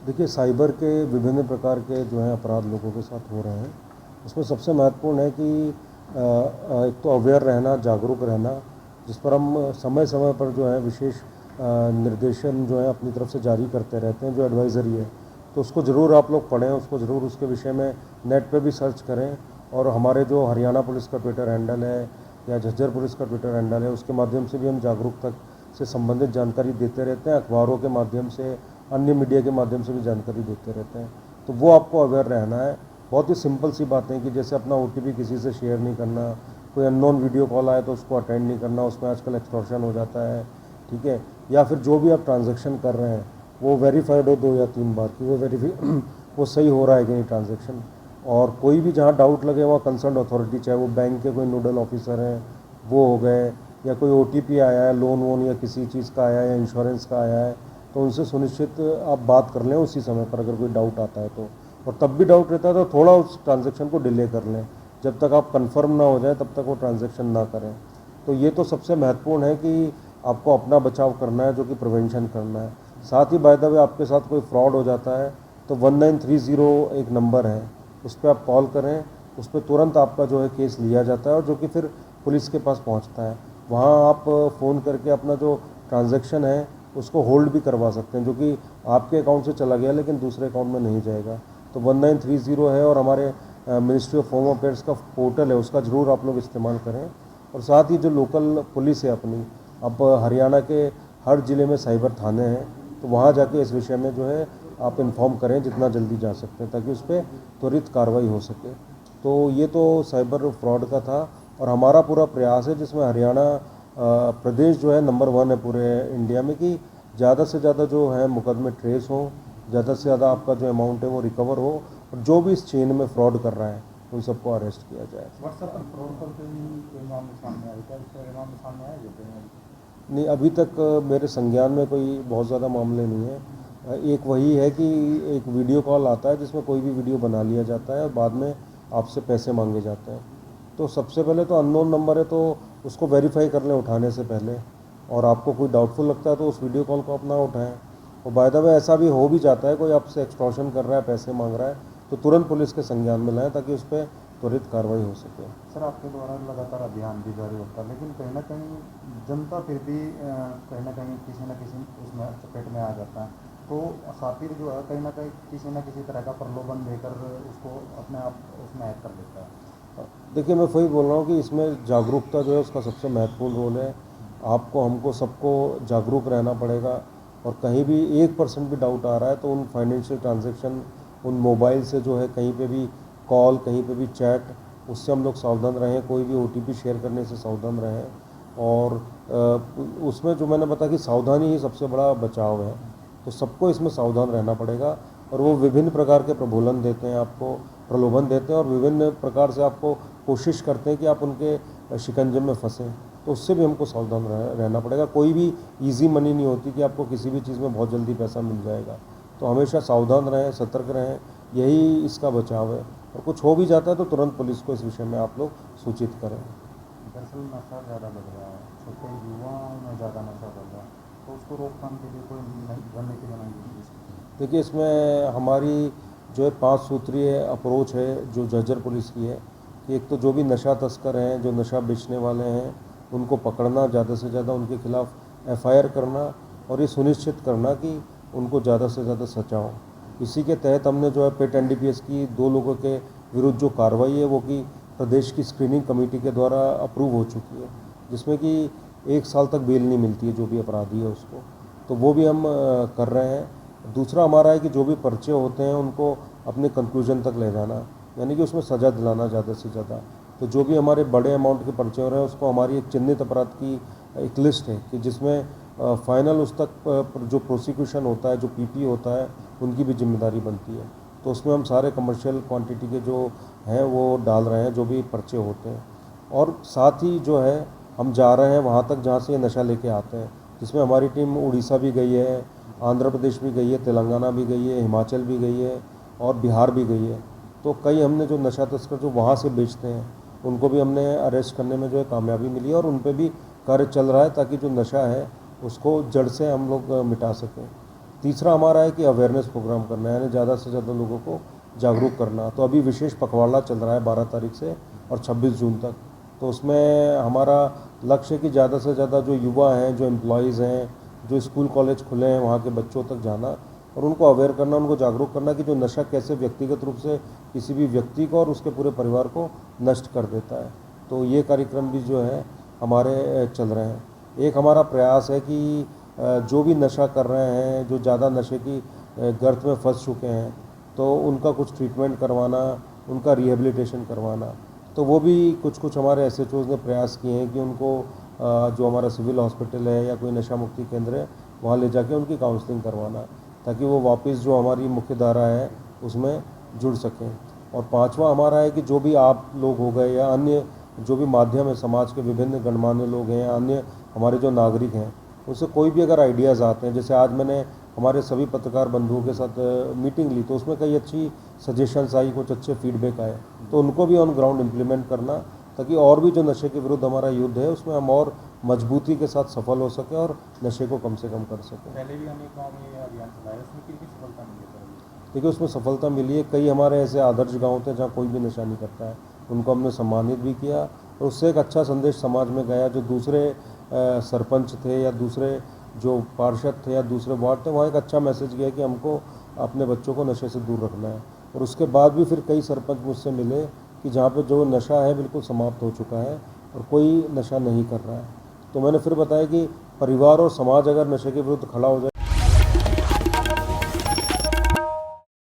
देखिए, साइबर के विभिन्न प्रकार के जो हैं अपराध लोगों के साथ हो रहे हैं। उसमें सबसे महत्वपूर्ण है कि एक तो अवेयर रहना, जागरूक रहना, जिस पर हम समय समय पर जो है विशेष निर्देशन जो है अपनी तरफ से जारी करते रहते हैं, जो एडवाइज़री है। तो उसको ज़रूर आप लोग पढ़ें, उसको ज़रूर उसके विषय में नेट पे भी सर्च करें। और हमारे जो हरियाणा पुलिस का ट्विटर हैंडल है या झज्जर पुलिस का ट्विटर हैंडल है, उसके माध्यम से भी हम जागरूकता से संबंधित जानकारी देते रहते हैं। अखबारों के माध्यम से, अन्य मीडिया के माध्यम से भी जानकारी देते रहते हैं। तो वो आपको अवेयर रहना है। बहुत ही सिंपल सी बातें हैं कि जैसे अपना ओटीपी किसी से शेयर नहीं करना, कोई अननोन वीडियो कॉल आए तो उसको अटेंड नहीं करना, उसमें आजकल एक्सटॉर्शन हो जाता है, ठीक है। या फिर जो भी आप ट्रांजैक्शन कर रहे हैं वो वेरीफाइड हो 2 या 3 बार कि वो सही हो रहा है कि नहीं ट्रांजैक्शन। और कोई भी जहाँ डाउट लगे वहाँ कंसर्न अथॉरिटी, चाहे वो बैंक के कोई नोडल ऑफिसर हैं वो हो गए, या कोई ओटीपी आया है लोन वोन या किसी चीज़ का आया है या इंश्योरेंस का आया है, तो उनसे सुनिश्चित आप बात कर लें उसी समय पर अगर कोई डाउट आता है तो। और तब भी डाउट रहता है तो थोड़ा उस ट्रांजैक्शन को डिले कर लें, जब तक आप कंफर्म ना हो जाए तब तक वो ट्रांजैक्शन ना करें। तो ये तो सबसे महत्वपूर्ण है कि आपको अपना बचाव करना है, जो कि प्रिवेंशन करना है। साथ ही बाय द वे आपके साथ कोई फ्रॉड हो जाता है तो 1930 एक नंबर है, उस पर आप कॉल करें, उस पर तुरंत आपका जो है केस लिया जाता है और जो कि फिर पुलिस के पास पहुंचता है। वहाँ आप फ़ोन करके अपना जो ट्रांजैक्शन है उसको होल्ड भी करवा सकते हैं, जो कि आपके अकाउंट से चला गया लेकिन दूसरे अकाउंट में नहीं जाएगा। तो 1930 है, और हमारे मिनिस्ट्री ऑफ होम अफेयर्स का पोर्टल है, उसका ज़रूर आप लोग इस्तेमाल करें। और साथ ही जो लोकल पुलिस है अपनी, अब हरियाणा के हर ज़िले में साइबर थाने हैं, तो वहाँ जाके इस विषय में जो है आप इन्फॉर्म करें जितना जल्दी जा सकते हैं, ताकि उस पर त्वरित कार्रवाई हो सके। तो ये तो साइबर फ्रॉड का था। और हमारा पूरा प्रयास है जिसमें हरियाणा प्रदेश जो है नंबर 1 है पूरे इंडिया में, कि ज़्यादा से ज़्यादा जो है मुकदमे ट्रेस हों, ज़्यादा से ज़्यादा आपका जो अमाउंट है वो रिकवर हो, और जो भी इस चेन में फ्रॉड कर रहा है उन सबको अरेस्ट किया जाए। व्हाट्सएप पर फ्रॉड करके भी कोई मामले सामने आए क्या? इसके मामले सामने आए जो नहीं, अभी तक मेरे संज्ञान में कोई बहुत ज़्यादा मामले नहीं है। एक वही है कि एक वीडियो कॉल आता है जिसमें कोई भी वीडियो बना लिया जाता है और बाद में आपसे पैसे मांगे जाते हैं। तो सबसे पहले तो अननोन नंबर है तो उसको वेरीफाई कर लें उठाने से पहले, और आपको कोई डाउटफुल लगता है तो उस वीडियो कॉल को अपना उठाएं। और बाय द वे ऐसा भी हो भी जाता है, कोई आपसे एक्सटॉर्शन कर रहा है, पैसे मांग रहा है, तो तुरंत पुलिस के संज्ञान में लाएं ताकि उस पर त्वरित कार्रवाई हो सके। सर आपके द्वारा लगातार अभियान भी जारी होता है, लेकिन कहीं ना कहीं जनता फिर भी कहीं ना किसी उसमें चपेट में आ जाता है। तो खातिर जो है कहीं ना किसी तरह का प्रलोभन देकर उसको अपने आप उसमें ऐड कर लेता है। देखिए, मैं वही बोल रहा हूँ कि इसमें जागरूकता जो है उसका सबसे महत्वपूर्ण रोल है। आपको, हमको, सबको जागरूक रहना पड़ेगा। और कहीं भी 1% भी डाउट आ रहा है तो उन फाइनेंशियल ट्रांजैक्शन, उन मोबाइल से जो है कहीं पे भी कॉल, कहीं पे भी चैट, उससे हम लोग सावधान रहें। कोई भी ओटीपी शेयर करने से सावधान रहें। और उसमें जो मैंने बताया कि सावधानी ही सबसे बड़ा बचाव है, तो सबको इसमें सावधान रहना पड़ेगा। और वो विभिन्न प्रकार के प्रलोभन देते हैं आपको, और विभिन्न प्रकार से आपको कोशिश करते हैं कि आप उनके शिकंजे में फंसें। तो उससे भी हमको सावधान रहना पड़ेगा। कोई भी इजी मनी नहीं होती कि आपको किसी भी चीज़ में बहुत जल्दी पैसा मिल जाएगा। तो हमेशा सावधान रहें, सतर्क रहें, यही इसका बचाव है। और कुछ हो भी जाता है तो तुरंत पुलिस को इस विषय में आप लोग सूचित करें। दरअसल नशा ज़्यादा बढ़ रहा है, छोटे युवाओं में ज़्यादा नशा बढ़ रहा है, तो उसको रोकथाम के लिए कोई नई रणनीति बनाई गई है? देखिए, इसमें हमारी जो है 5 सूत्रीय अप्रोच है जो झज्जर पुलिस की है, कि एक तो जो भी नशा तस्कर हैं, जो नशा बेचने वाले हैं, उनको पकड़ना, ज़्यादा से ज़्यादा उनके खिलाफ़ एफआईआर करना, और ये सुनिश्चित करना कि उनको ज़्यादा से ज़्यादा सजा हो। इसी के तहत हमने जो है पेट एनडीपीएस की 2 लोगों के विरुद्ध जो कार्रवाई है वो कि प्रदेश की स्क्रीनिंग कमेटी के द्वारा अप्रूव हो चुकी है, जिसमें कि 1 साल तक बेल नहीं मिलती है जो भी अपराधी है उसको। तो वो भी हम कर रहे हैं। दूसरा हमारा है कि जो भी पर्चे होते हैं उनको अपने कंक्लूजन तक ले जाना, यानी कि उसमें सज़ा दिलाना ज़्यादा से ज़्यादा। तो जो भी हमारे बड़े अमाउंट के पर्चे हो रहे हैं उसको हमारी एक चिन्हित अपराध की एक लिस्ट है कि जिसमें फाइनल उस तक जो प्रोसिक्यूशन होता है, जो पीपी होता है, उनकी भी जिम्मेदारी बनती है। तो उसमें हम सारे कमर्शियल क्वांटिटी के जो हैं वो डाल रहे हैं, जो भी पर्चे होते हैं। और साथ ही जो है हम जा रहे हैं वहाँ तक जहाँ से ये नशा लेके आते हैं, जिसमें हमारी टीम उड़ीसा भी गई है, आंध्र प्रदेश भी गई है, तेलंगाना भी गई है, हिमाचल भी गई है, और बिहार भी गई है। तो कई हमने जो नशा तस्कर जो वहाँ से बेचते हैं उनको भी हमने अरेस्ट करने में जो है कामयाबी मिली है, और उन पर भी कार्य चल रहा है ताकि जो नशा है उसको जड़ से हम लोग मिटा सकें। तीसरा हमारा है कि अवेयरनेस प्रोग्राम करना है, यानी ज़्यादा से ज़्यादा लोगों को जागरूक करना। तो अभी विशेष पखवाड़ा चल रहा है 12 तारीख से और 26 जून तक। तो उसमें हमारा लक्ष्य है कि ज़्यादा से ज़्यादा जो युवा हैं, जो एम्प्लॉयज़ हैं, जो स्कूल कॉलेज खुले हैं, वहाँ के बच्चों तक जाना और उनको अवेयर करना, उनको जागरूक करना कि जो नशा कैसे व्यक्तिगत रूप से किसी भी व्यक्ति को और उसके पूरे परिवार को नष्ट कर देता है। तो ये कार्यक्रम भी जो है हमारे चल रहे हैं। एक हमारा प्रयास है कि जो भी नशा कर रहे हैं, जो ज़्यादा नशे की गर्त में फंस चुके हैं, तो उनका कुछ ट्रीटमेंट करवाना, उनका रिहेबिलिटेशन करवाना। तो वो भी कुछ हमारे SHOs ने प्रयास किए हैं कि उनको जो हमारा सिविल हॉस्पिटल है या कोई नशा मुक्ति केंद्र है, वहाँ ले जाके उनकी काउंसलिंग करवाना, ताकि वो वापस जो हमारी मुख्य धारा है उसमें जुड़ सकें। और पांचवा हमारा है कि जो भी आप लोग हो गए या अन्य जो भी माध्यम है, समाज के विभिन्न गणमान्य लोग हैं, अन्य हमारे जो नागरिक हैं, उससे कोई भी अगर आइडियाज़ आते हैं, जैसे आज मैंने हमारे सभी पत्रकार बंधुओं के साथ मीटिंग ली, तो उसमें कई अच्छी सजेशंस आई, कुछ अच्छे फीडबैक आए, तो उनको भी ऑन ग्राउंड इम्प्लीमेंट करना, ताकि और भी जो नशे के विरुद्ध हमारा युद्ध है उसमें हम और मजबूती के साथ सफल हो सकें और नशे को कम से कम कर सकें। पहले भी हमने गाँव में ये अभियान चलाया, उसमें कितनी सफलता मिली है सर? देखिए, उसमें सफलता मिली है। कई हमारे ऐसे आदर्श गाँव थे जहाँ कोई भी नशा नहीं करता है, उनको हमने सम्मानित भी किया और उससे एक अच्छा संदेश समाज में गया। जो दूसरे सरपंच थे या दूसरे जो पार्षद थे या दूसरे वार्ड थे, वहाँ एक अच्छा मैसेज गया कि हमको अपने बच्चों को नशे से दूर रखना है। और उसके बाद भी फिर कई सरपंच मुझसे मिले कि जहाँ पे जो नशा है बिल्कुल समाप्त हो चुका है और कोई नशा नहीं कर रहा है। तो मैंने फिर बताया कि परिवार और समाज अगर नशे के विरुद्ध खड़ा हो जाए